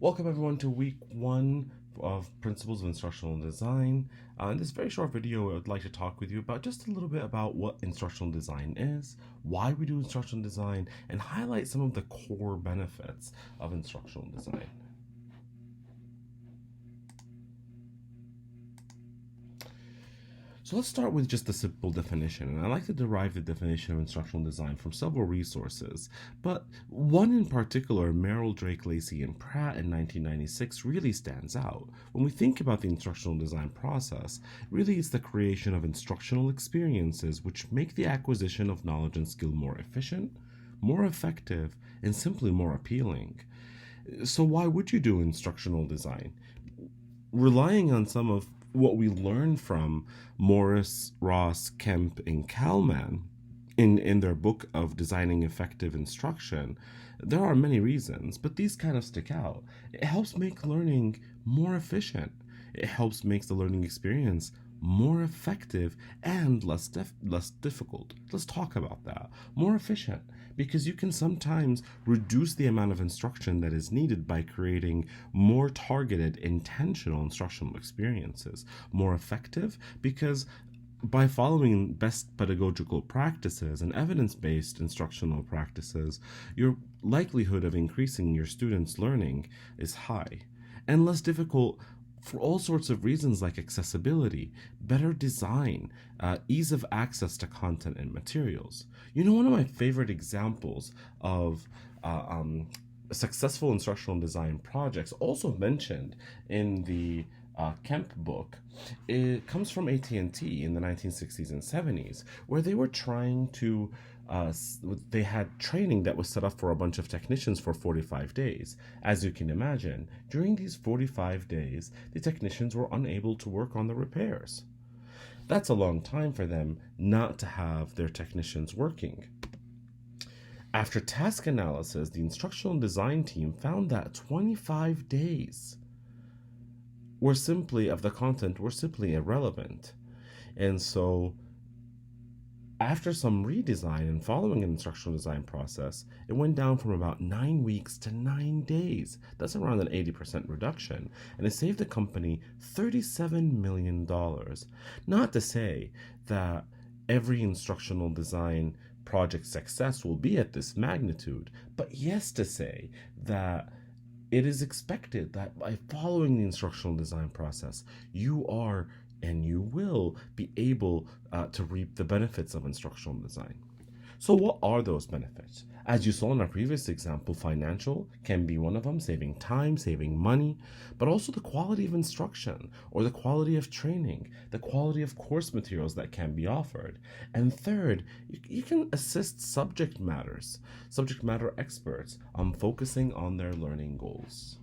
Welcome everyone to week one of Principles of Instructional Design. In this very short video, I would like to talk with you about just a little bit about what instructional design is, why we do instructional design, and highlight some of the core benefits of instructional design. So let's start with just a simple definition, and I like to derive the definition of instructional design from several resources, but one in particular, Merrill, Drake, Lacey, and Pratt in 1996 really stands out. When we think about the instructional design process, really it's the creation of instructional experiences which make the acquisition of knowledge and skill more efficient, more effective, and simply more appealing. So why would you do instructional design? Relying on some of what we learned from Morris, Ross, Kemp, and Kalman in their book of Designing Effective Instruction, there are many reasons, but these kind of stick out. It helps make learning more efficient. It helps make the learning experience more effective and less difficult. Let's talk about that. More efficient, because you can sometimes reduce the amount of instruction that is needed by creating more targeted, intentional instructional experiences. More effective, because by following best pedagogical practices and evidence-based instructional practices, your likelihood of increasing your students' learning is high. And less difficult for all sorts of reasons like accessibility, better design, ease of access to content and materials. One of my favorite examples of successful instructional design projects, also mentioned in the Kemp book, it comes from AT&T in the 1960s and 70s, where they were trying to they had training that was set up for a bunch of technicians for 45 days. As you can imagine, during these 45 days, the technicians were unable to work on the repairs. That's a long time for them not to have their technicians working. After task analysis, the instructional design team found that 25 days of the content were simply irrelevant. And so after some redesign and following an instructional design process, it went down from about 9 weeks to 9 days. That's around an 80% reduction, and it saved the company $37 million. Not to say that every instructional design project success will be at this magnitude, but yes to say that it is expected that by following the instructional design process, you are and you will be able to reap the benefits of instructional design. So what are those benefits? As you saw in our previous example, financial can be one of them, saving time, saving money, but also the quality of instruction or the quality of training, the quality of course materials that can be offered. And third, you can assist subject matter experts on focusing on their learning goals.